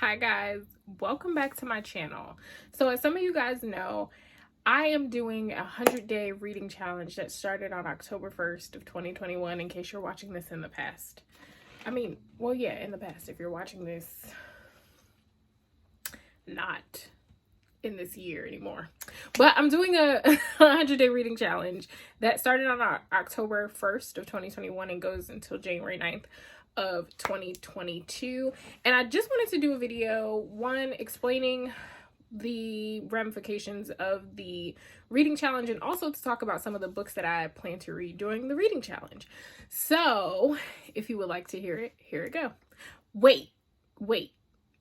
Hi guys, welcome back to my channel. So as some of you guys know, I am doing a 100-day reading challenge that started on October 1st of 2021, in case you're watching this in the past. In the past, if you're watching this not in this year anymore. But I'm doing a 100-day reading challenge that started on October 1st of 2021 and goes until January 9th of 2022. And I just wanted to do a video, one, explaining the ramifications of the reading challenge, and also to talk about some of the books that I plan to read during the reading challenge. So if you would like to hear it, here it go. Wait,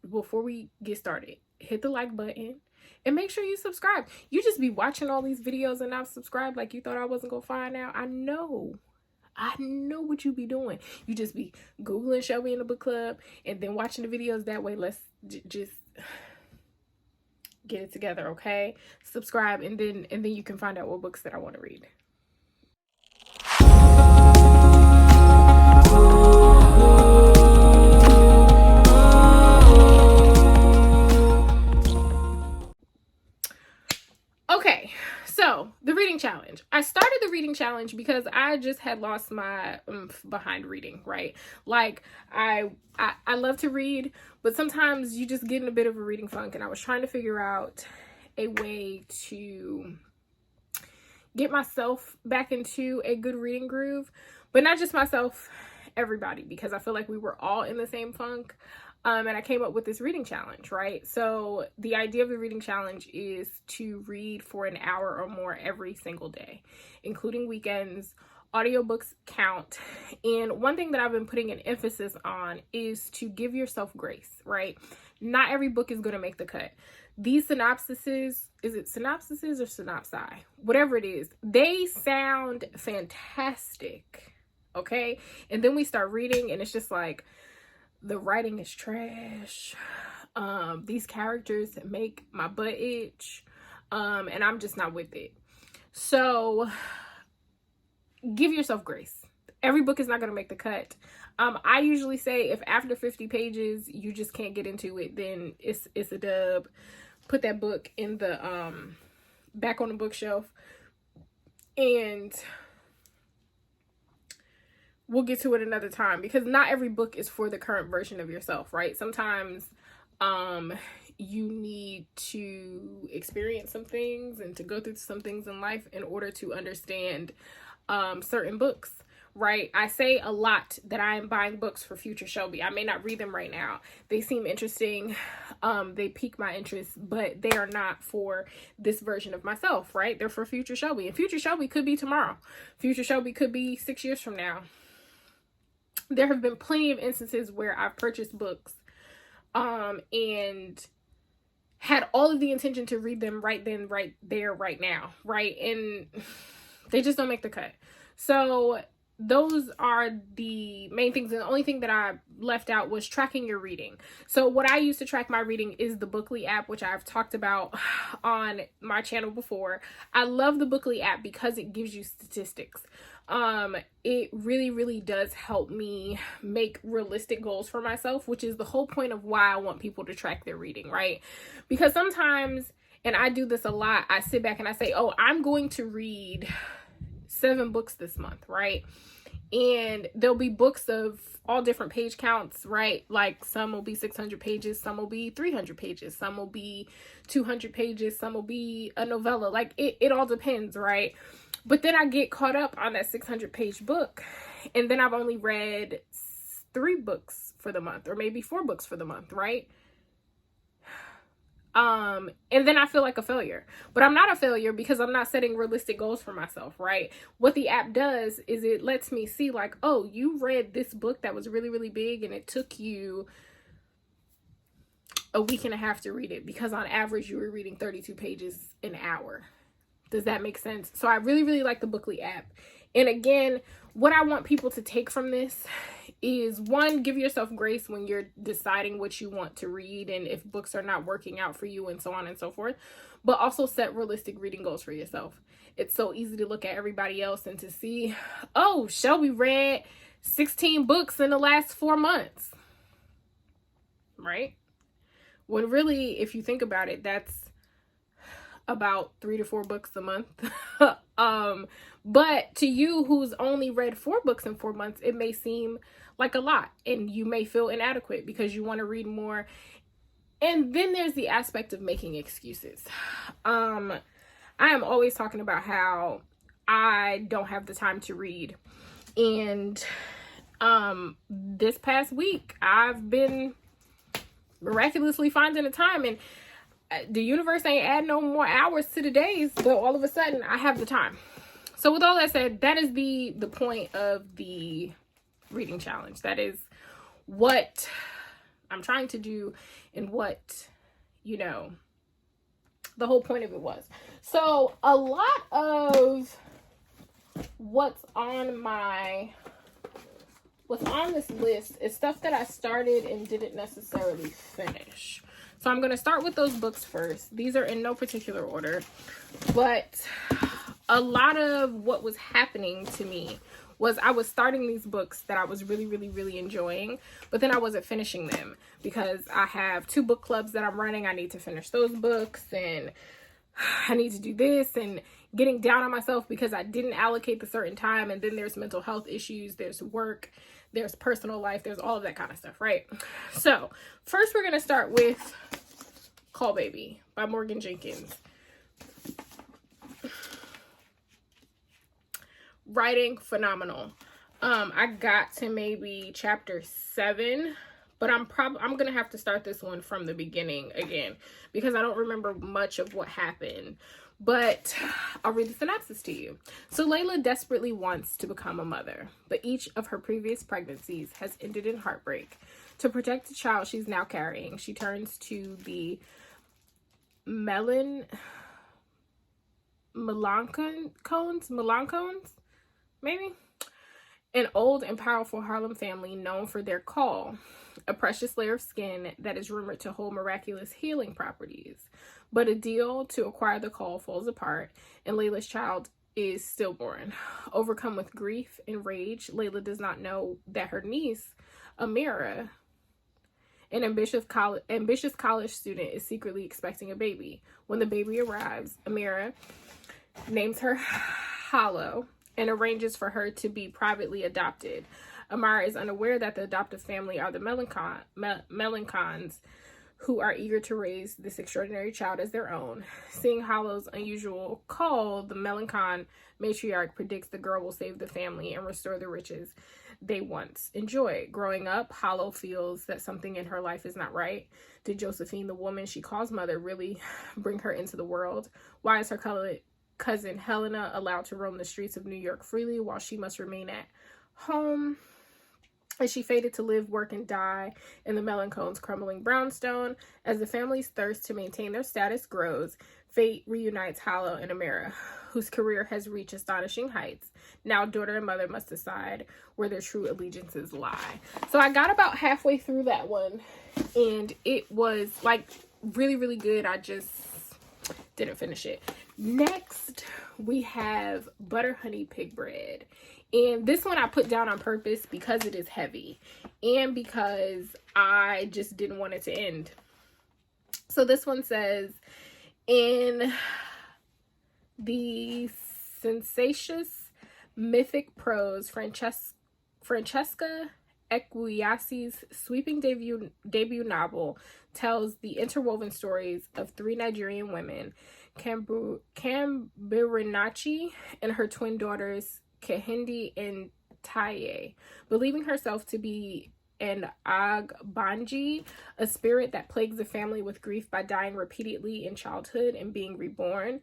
before we get started, hit the like button and make sure you subscribe. You just be watching all these videos and not subscribe like you thought I wasn't gonna find out. I know what you be doing. You just be Googling Shelby in the book club and then watching the videos that way. Let's just get it together, okay? Subscribe, and then you can find out what books that I want to read. Okay, so the reading challenge. I started the reading challenge because I just had lost my behind reading, right? Like I love to read, but sometimes you just get in a bit of a reading funk, and I was trying to figure out a way to get myself back into a good reading groove, but not just myself, everybody, because I feel like we were all in the same funk. And I came up with this reading challenge, right? So the idea of the reading challenge is to read for an hour or more every single day, including weekends. Audiobooks count. And one thing that I've been putting an emphasis on is to give yourself grace, right? Not every book is going to make the cut. These synopsises, is it synopsises or synopsi? Whatever it is, they sound fantastic, okay? And then we start reading and it's just like, the writing is trash. These characters make my butt itch. And I'm just not with it. So give yourself grace. Every book is not going to make the cut. I usually say if after 50 pages you just can't get into it, then it's a dub. Put that book in the back on the bookshelf, and we'll get to it another time, because not every book is for the current version of yourself, right? Sometimes you need to experience some things and to go through some things in life in order to understand certain books, right? I say a lot that I am buying books for future Shelby. I may not read them right now. They seem interesting. They pique my interest, but they are not for this version of myself, right? They're for future Shelby. And future Shelby could be tomorrow. Future Shelby could be 6 years from now. There have been plenty of instances where I've purchased books and had all of the intention to read them right then, right there, right now, right? And they just don't make the cut. So those are the main things. And the only thing that I left out was tracking your reading. So what I use to track my reading is the Bookly app, which I've talked about on my channel before. I love the Bookly app because it gives you statistics. It really does help me make realistic goals for myself, which is the whole point of why I want people to track their reading, right? Because sometimes, and I do this a lot, I sit back and I say, oh, I'm going to read 7 books this month, right? And there'll be books of all different page counts, right? Like some will be 600 pages, some will be 300 pages, some will be 200 pages, some will be a novella. Like it all depends, right? But then I get caught up on that 600-page book, and then I've only read 3 books for the month, or maybe 4 books for the month, right? And then I feel like a failure. But I'm not a failure because I'm not setting realistic goals for myself, right? What the app does is it lets me see, like, oh, you read this book that was really big, and it took you a week and a half to read it, because on average you were reading 32 pages an hour. Does that make sense? So I really like the Bookly app. And again, what I want people to take from this is, one, give yourself grace when you're deciding what you want to read and if books are not working out for you and so on and so forth. But also set realistic reading goals for yourself. It's so easy to look at everybody else and to see, oh, Shelby read 16 books in the last 4 months, right? When really, if you think about it, that's about 3 to 4 books a month. But to you who's only read 4 books in 4 months, it may seem like a lot, and you may feel inadequate because you want to read more. And then there's the aspect of making excuses. I am always talking about how I don't have the time to read. And this past week, I've been miraculously finding the time, and the universe ain't add no more hours to the days, but all of a sudden I have the time. So with all that said, that is the point of the reading challenge. That is what I'm trying to do, and what, you know, the whole point of it was. So a lot of what's on this list is stuff that I started and didn't necessarily finish. So I'm going to start with those books first. These are in no particular order, but a lot of what was happening to me was I was starting these books that I was really, really, really enjoying, but then I wasn't finishing them because I have 2 book clubs that I'm running. I need to finish those books, and I need to do this, and getting down on myself because I didn't allocate the certain time. And then there's mental health issues, there's work, there's personal life, there's all of that kind of stuff, right? So first we're going to start with Call Baby by Morgan Jenkins. Writing, phenomenal. I got to maybe chapter 7, but I'm gonna have to start this one from the beginning again because I don't remember much of what happened. But I'll read the synopsis to you. So Layla desperately wants to become a mother, but each of her previous pregnancies has ended in heartbreak. To protect the child she's now carrying, she turns to the Melancones, maybe? An old and powerful Harlem family known for their caul, a precious layer of skin that is rumored to hold miraculous healing properties. But a deal to acquire the caul falls apart, and Layla's child is stillborn. Overcome with grief and rage, Layla does not know that her niece, Amira, an ambitious college student, is secretly expecting a baby. When the baby arrives, Amira names her Hollow and arranges for her to be privately adopted. Amira is unaware that the adoptive family are the Melancones, who are eager to raise this extraordinary child as their own. Seeing Hollow's unusual call, the Melancon matriarch predicts the girl will save the family and restore the riches they once enjoyed. Growing up, Hollow feels that something in her life is not right. Did Josephine, the woman she calls mother, really bring her into the world? Why is her cousin Helena allowed to roam the streets of New York freely while she must remain at home? Is she fated to live, work, and die in the Melancone's crumbling brownstone? As the family's thirst to maintain their status grows, fate reunites Hollow and Amira, whose career has reached astonishing heights. Now daughter and mother must decide where their true allegiances lie. So I got about halfway through that one, and it was like really, really good. I just didn't finish it. Next, we have Butter Honey Pig Bread. And this one I put down on purpose because it is heavy and because I just didn't want it to end. So this one says, in the sensacious mythic prose, Francesca Equiasi's sweeping debut novel tells the interwoven stories of 3 Nigerian women, Kambirinachi and her twin daughters, Kehinde and Taye. Believing herself to be an Agbanji, a spirit that plagues the family with grief by dying repeatedly in childhood and being reborn.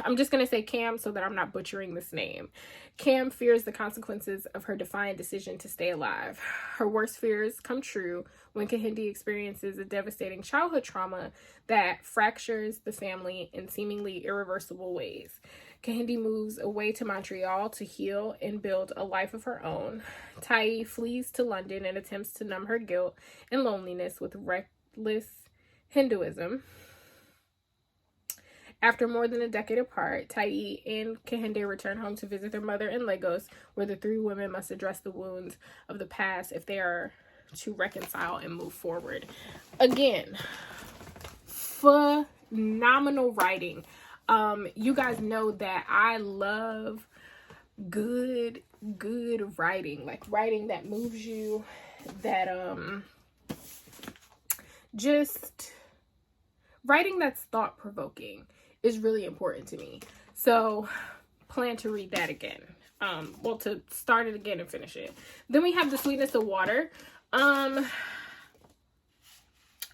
I'm just going to say Cam so that I'm not butchering this name. Cam fears the consequences of her defiant decision to stay alive. Her worst fears come true when Kehinde experiences a devastating childhood trauma that fractures the family in seemingly irreversible ways. Kehinde moves away to Montreal to heal and build a life of her own. Taye flees to London and attempts to numb her guilt and loneliness with reckless Hinduism. After more than a decade apart, Taye and Kehinde return home to visit their mother in Lagos, where the 3 women must address the wounds of the past if they are to reconcile and move forward. Again, phenomenal writing. You guys know that I love good writing, like writing that moves you, that just writing that's thought-provoking is really important to me. So plan to read that again. Well, to start it again and finish it. Then we have The Sweetness of Water. Only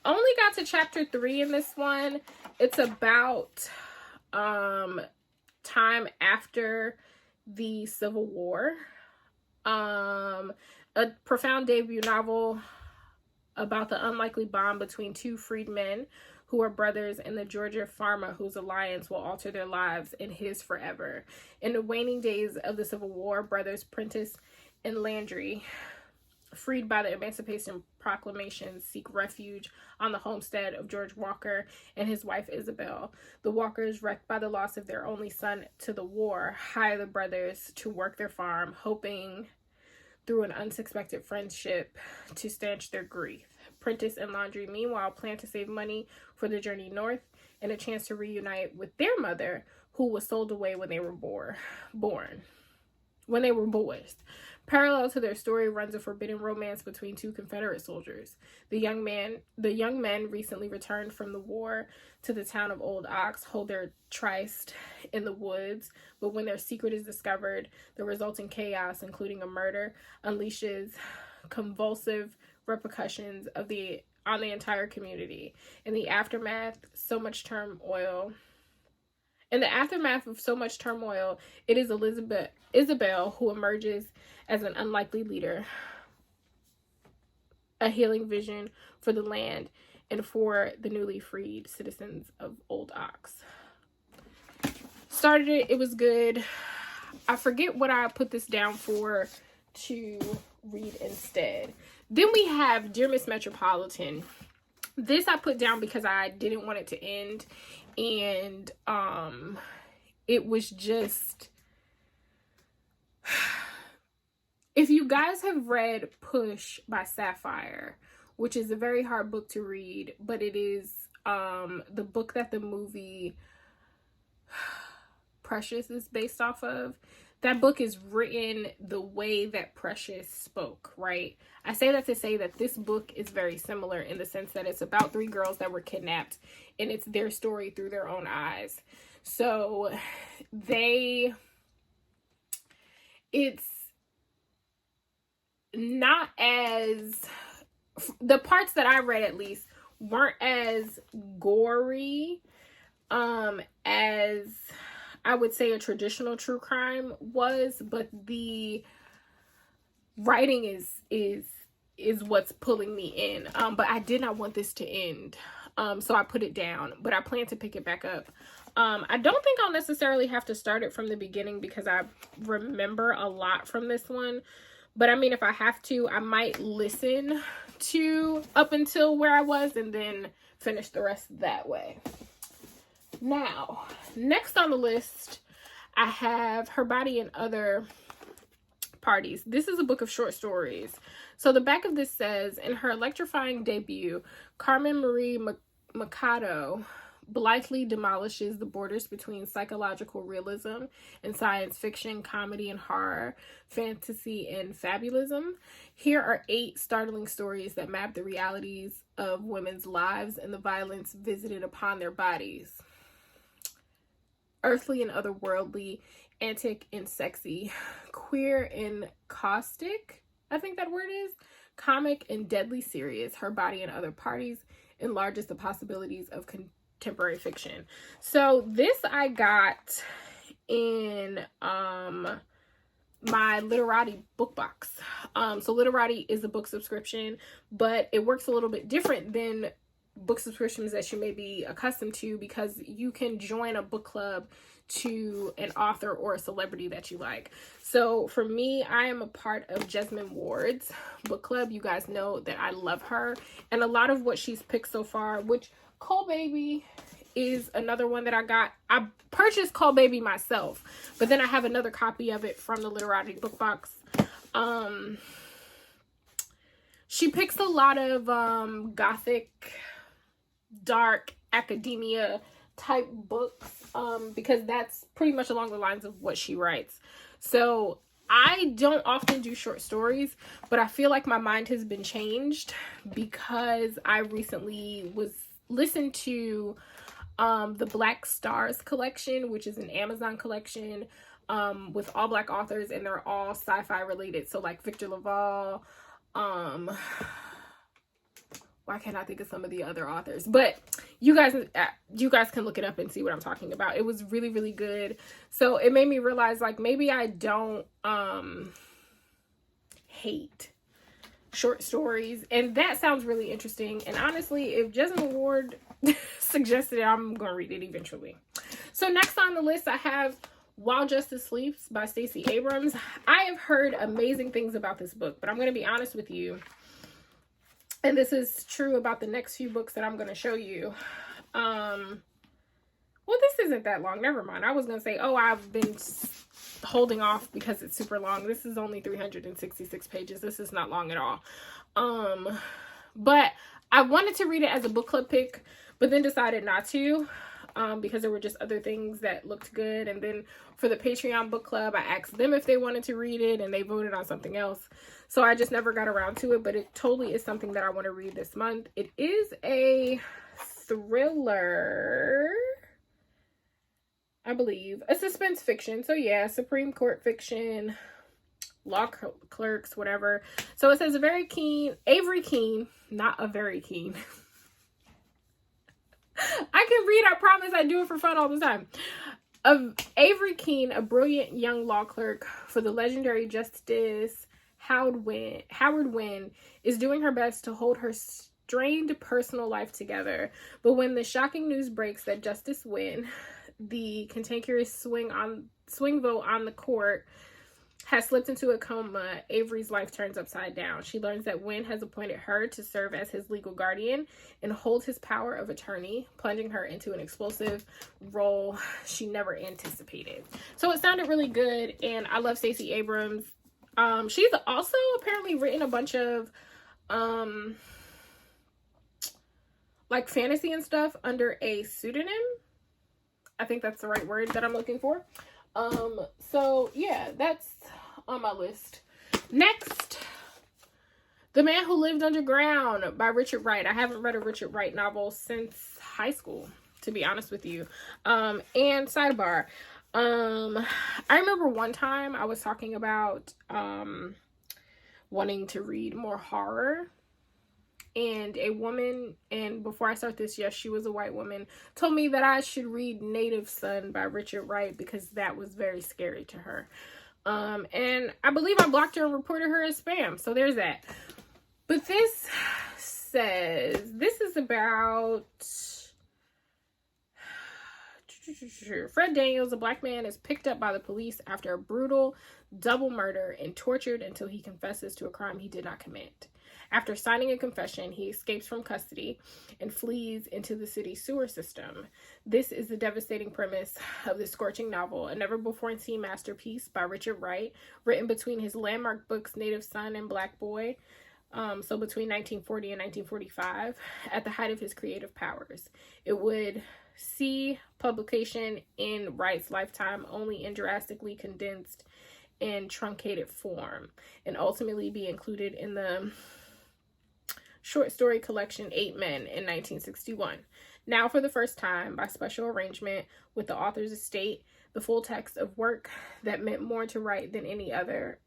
got to chapter 3 in this one. It's about time after the Civil War. A profound debut novel about the unlikely bond between two freedmen who are brothers and the Georgia farmer whose alliance will alter their lives and his forever. In the waning days of the Civil War, brothers Prentice and Landry, freed by the Emancipation Proclamation, seek refuge on the homestead of George Walker and his wife Isabel. The Walkers, wrecked by the loss of their only son to the war, hire the brothers to work their farm, hoping through an unsuspected friendship to stanch their grief. Prentice and Landry, meanwhile, plan to save money for the journey north and a chance to reunite with their mother, who was sold away when they were when they were boys. Parallel to their story runs a forbidden romance between two Confederate soldiers. The young men recently returned from the war to the town of Old Ox, hold their tryst in the woods, but when their secret is discovered, the resulting chaos, including a murder, unleashes convulsive repercussions on the entire community. In the aftermath of so much turmoil, it is Isabel who emerges as an unlikely leader, a healing vision for the land and for the newly freed citizens of Old Ox. Started it, it was good. I forget what I put this down for to read instead. Then we have Dear Miss Metropolitan. This I put down because I didn't want it to end, and it was just, if you guys have read Push by Sapphire, which is a very hard book to read, but it is the book that the movie Precious is based off of. That book is written the way that Precious spoke, right? I say that to say that this book is very similar in the sense that it's about 3 girls that were kidnapped, and it's their story through their own eyes. So it's not as, the parts that I read at least weren't as gory as I would say a traditional true crime was, but the writing is what's pulling me in. But I did not want this to end, so I put it down, but I plan to pick it back up. I don't think I'll necessarily have to start it from the beginning because I remember a lot from this one, but I mean, if I have to, I might listen to up until where I was and then finish the rest that way. Now, next on the list, I have Her Body and Other Parties. This is a book of short stories. So the back of this says, in her electrifying debut, Carmen Marie Machado blithely demolishes the borders between psychological realism and science fiction, comedy and horror, fantasy and fabulism. Here are 8 startling stories that map the realities of women's lives and the violence visited upon their bodies. Earthly and otherworldly, antic and sexy, queer and caustic, I think that word is, comic and deadly serious, Her Body and Other Parties enlarges the possibilities of contemporary fiction. So this I got in my Literati book box. So Literati is a book subscription, but it works a little bit different than book subscriptions that you may be accustomed to, because you can join a book club to an author or a celebrity that you like. So for me, I am a part of Jesmyn Ward's book club. You guys know that I love her, and a lot of what she's picked so far, which Cole Baby is another one that I got. I purchased Cole Baby myself, but then I have another copy of it from the Literati book box. she picks a lot of gothic, dark academia type books, because that's pretty much along the lines of what she writes. So I don't often do short stories, but I feel like my mind has been changed because I recently listened to the Black Stars collection, which is an Amazon collection with all Black authors, and they're all sci-fi related. So like Victor Laval, why can't I think of some of the other authors? But you guys can look it up and see what I'm talking about. It was really, really good. So it made me realize, like, maybe I don't hate short stories. And that sounds really interesting. And honestly, if Jessamine Ward suggested it, I'm going to read it eventually. So next on the list, I have While Justice Sleeps by Stacey Abrams. I have heard amazing things about this book, but I'm going to be honest with you. And this is true about the next few books that I'm going to show you. Well, this isn't that long. Never mind. I was going to say, oh, I've been holding off because it's super long. This is only 366 pages. This is not long at all. But I wanted to read it as a book club pick, but then decided not to, because there were just other things that looked good. And then for the Patreon book club, I asked them if they wanted to read it, and they voted on something else. So I just never got around to it, but it totally is something that I want to read this month. It is a thriller, I believe, a suspense fiction. So yeah, Supreme Court fiction, law clerks, whatever. So it says Avery Keene, not a very keen. I can read, I promise. I do it for fun all the time. Avery Keene, a brilliant young law clerk for the legendary Justice Howard Wynne, is doing her best to hold her strained personal life together. But when the shocking news breaks that Justice Wynne, the cantankerous swing vote on the court, has slipped into a coma, Avery's life turns upside down. She learns that Wynne has appointed her to serve as his legal guardian and hold his power of attorney, plunging her into an explosive role she never anticipated. So it sounded really good, and I love Stacey Abrams. She's also apparently written a bunch of like fantasy and stuff under a pseudonym. I think that's the right word that I'm looking for. So yeah, that's on my list. Next, The Man Who Lived Underground by Richard Wright. I haven't read a Richard Wright novel since high school, to be honest with you. And sidebar, I remember one time I was talking about wanting to read more horror, and a woman, and before I start this, yes, she was a white woman, told me that I should read Native Son by Richard Wright because that was very scary to her. And I believe I blocked her and reported her as spam. So there's that. But this says, this is about Fred Daniels, a black man, is picked up by the police after a brutal double murder and tortured until he confesses to a crime he did not commit. After signing a confession, he escapes from custody and flees into the city's sewer system. This is the devastating premise of the scorching novel, a never-before-seen masterpiece by Richard Wright, written between his landmark books Native Son and Black Boy, so between 1940 and 1945, at the height of his creative powers. It would see publication in Wright's lifetime only in drastically condensed and truncated form, and ultimately be included in the short story collection 8 Men in 1961. Now, for the first time, by special arrangement with the author's estate, the full text of work that meant more to Wright than any other.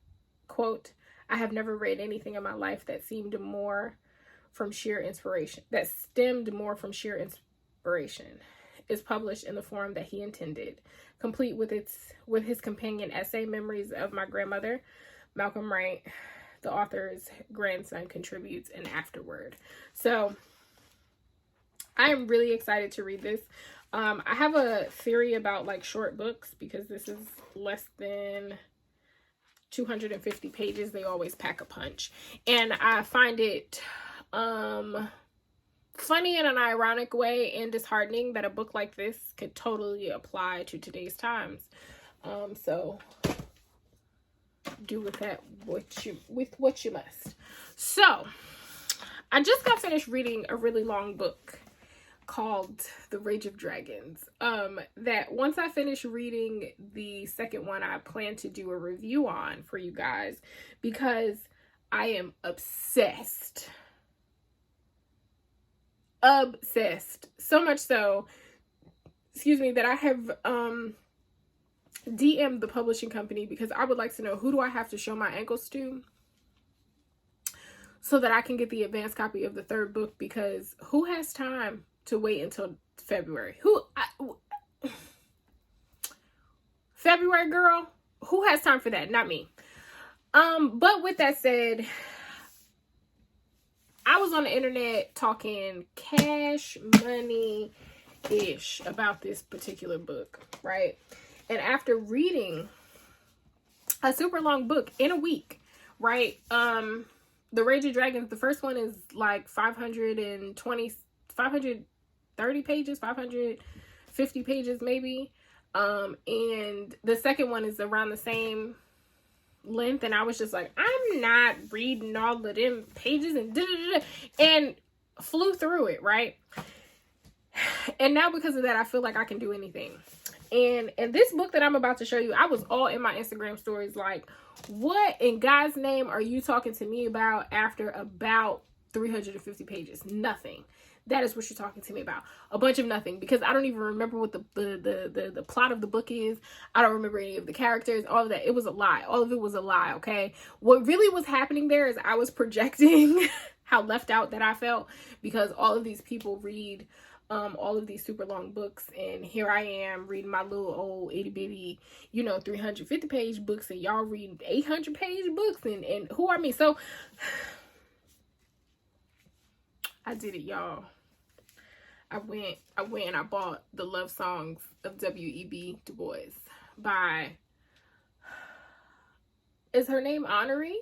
Quote, I have never read anything in my life that stemmed more from sheer inspiration, is published in the form that he intended, complete with his companion essay, Memories of My Grandmother. Malcolm Wright, the author's grandson, contributes an afterword. So I am really excited to read this. I have a theory about like short books, because this is less than 250 pages. They always pack a punch, and I find it funny in an ironic way and disheartening that a book like this could totally apply to today's times. So do with that what you must. So I just got finished reading a really long book called The Rage of Dragons. That once I finish reading the second one, I plan to do a review on for you guys, because I am obsessed. Obsessed. So much so, excuse me, that I have DM'd the publishing company, because I would like to know, who do I have to show my ankles to so that I can get the advanced copy of the third book, because who has time to wait until February? February, girl, who has time for that? Not me. But with that said, I was on the internet talking cash money-ish about this particular book, right? And after reading a super long book in a week, right? The Rage of Dragons, the first one is like 530 pages, 550 pages maybe. And the second one is around the same length, and I was just like, I'm not reading all of them pages, and flew through it, right? And now because of that, I feel like I can do anything. And this book that I'm about to show you, I was all in my Instagram stories like, what in God's name are you talking to me about after about 350 pages? Nothing. That is what you're talking to me about. A bunch of nothing, because I don't even remember what the plot of the book is. I don't remember any of the characters, all of that. It was a lie. All of it was a lie, okay? What really was happening there is I was projecting how left out that I felt, because all of these people read all of these super long books, and here I am reading my little old itty bitty, 350 page books, and y'all read 800 page books, and who are me? So I did it, y'all. I went and I bought the love songs of W.E.B. Du Bois by, is her name Honoree?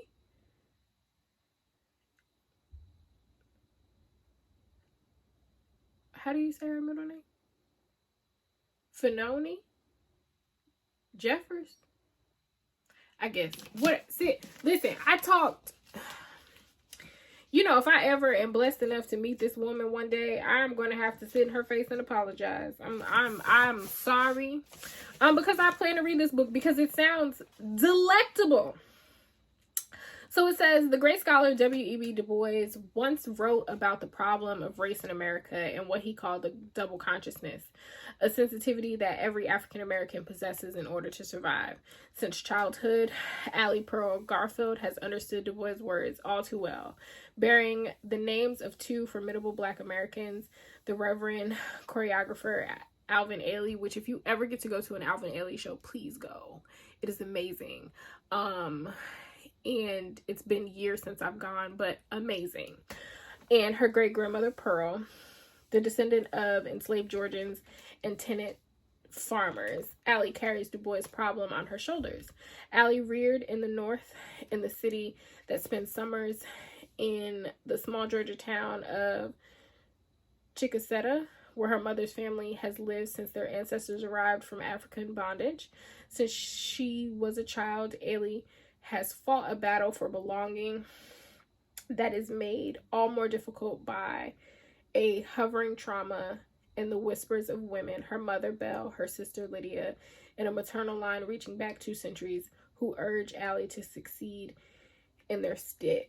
How do you say her middle name? Finoni? Jeffers? I guess. Listen, I talked. If I ever am blessed enough to meet this woman one day, I'm going to have to sit in her face and apologize. I'm sorry. Because I plan to read this book because it sounds delectable. So it says, the great scholar W.E.B. Du Bois once wrote about the problem of race in America and what he called the double consciousness, a sensitivity that every African American possesses in order to survive. Since childhood, Allie Pearl Garfield has understood Du Bois' words all too well, bearing the names of two formidable Black Americans, the Reverend choreographer Alvin Ailey, which if you ever get to go to an Alvin Ailey show, please go. It is amazing. And it's been years since I've gone, but amazing. And her great-grandmother, Pearl, the descendant of enslaved Georgians and tenant farmers. Allie carries Du Bois' problem on her shoulders. Allie, reared in the North, in the city that spends summers in the small Georgia town of Chickasetta, where her mother's family has lived since their ancestors arrived from African bondage. Since she was a child, Allie has fought a battle for belonging that is made all more difficult by a hovering trauma and the whispers of women, her mother Belle, her sister Lydia, and a maternal line reaching back 2 centuries, who urge Allie to succeed in their stead.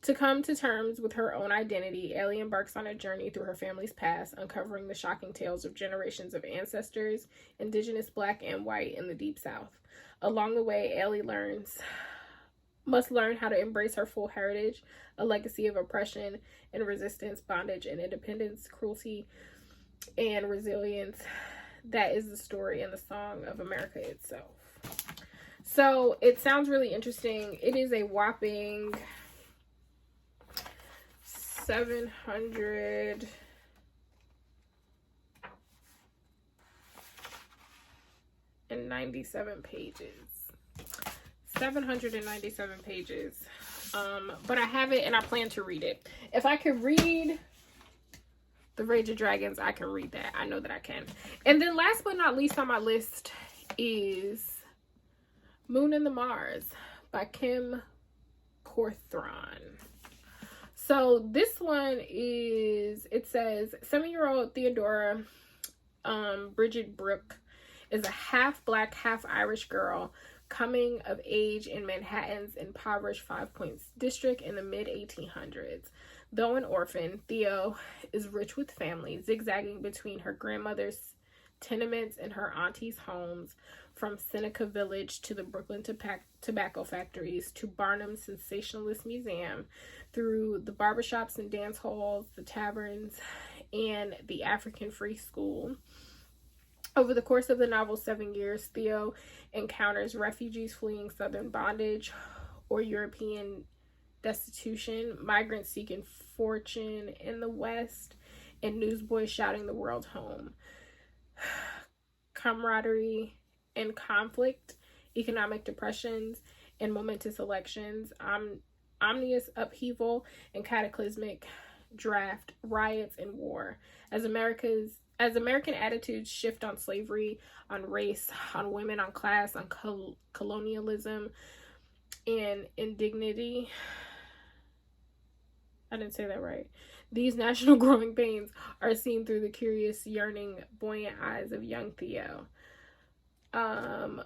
To come to terms with her own identity, Allie embarks on a journey through her family's past, uncovering the shocking tales of generations of ancestors, indigenous Black and white, in the Deep South. Along the way, Allie must learn how to embrace her full heritage, a legacy of oppression and resistance, bondage and independence, cruelty and resilience. That is the story and the song of America itself. So it sounds really interesting. It is a whopping 797 pages. 797 pages. But I have it and I plan to read it. If I could read The Rage of Dragons, I can read that. I know that I can. And then last but not least on my list is Moon and the Mars by Kim Corthron. So this one is, it says 7-year-old Theodora Bridget Brooke is a half black, half Irish girl coming of age in Manhattan's impoverished Five Points district in the mid-1800s. Though an orphan, Theo is rich with family, zigzagging between her grandmother's tenements and her auntie's homes, from Seneca Village to the Brooklyn tobacco factories to Barnum's sensationalist museum, through the barbershops and dance halls, the taverns, and the African Free School. Over the course of the novel's 7 years, Theo encounters refugees fleeing Southern bondage or European destitution, migrants seeking fortune in the West, and newsboys shouting the world home. Camaraderie and conflict, economic depressions and momentous elections, omnious upheaval and cataclysmic draft, riots and war. As American attitudes shift on slavery, on race, on women, on class, on colonialism and indignity. I didn't say that right. These national growing pains are seen through the curious, yearning, buoyant eyes of young Theo.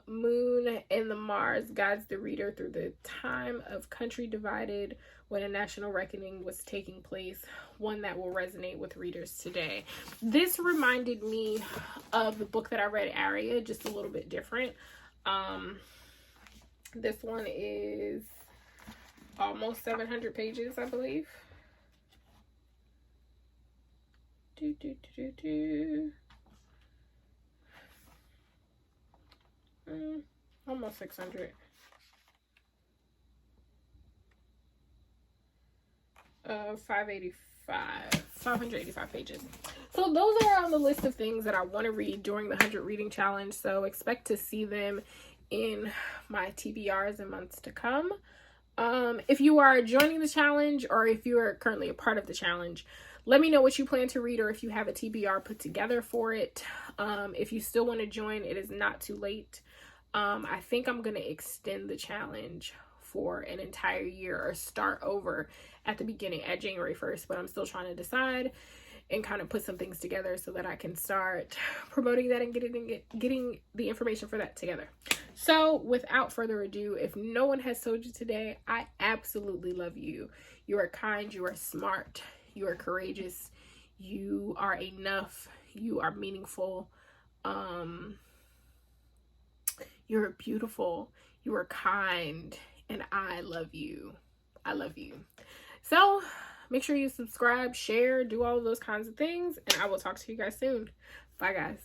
Moon and the Mars guides the reader through the time of country divided when a national reckoning was taking place, one that will resonate with readers today. This reminded me of the book that I read, Aria, just a little bit different. This one is almost 700 pages, I believe. Almost 600. 585 pages. So those are on the list of things that I want to read during the 100 reading challenge. So expect to see them in my TBRs in months to come. If you are joining the challenge, or if you are currently a part of the challenge, let me know what you plan to read, or if you have a TBR put together for it. If you still want to join, it is not too late. I think I'm going to extend the challenge for an entire year, or start over at the beginning at January 1st, but I'm still trying to decide and kind of put some things together so that I can start promoting that and getting the information for that together. So without further ado, if no one has told you today, I absolutely love you. You are kind, you are smart, you are courageous, you are enough, you are meaningful, you're beautiful, you are kind, and I love you. I love you. So make sure you subscribe, share, do all of those kinds of things, and I will talk to you guys soon. Bye, guys.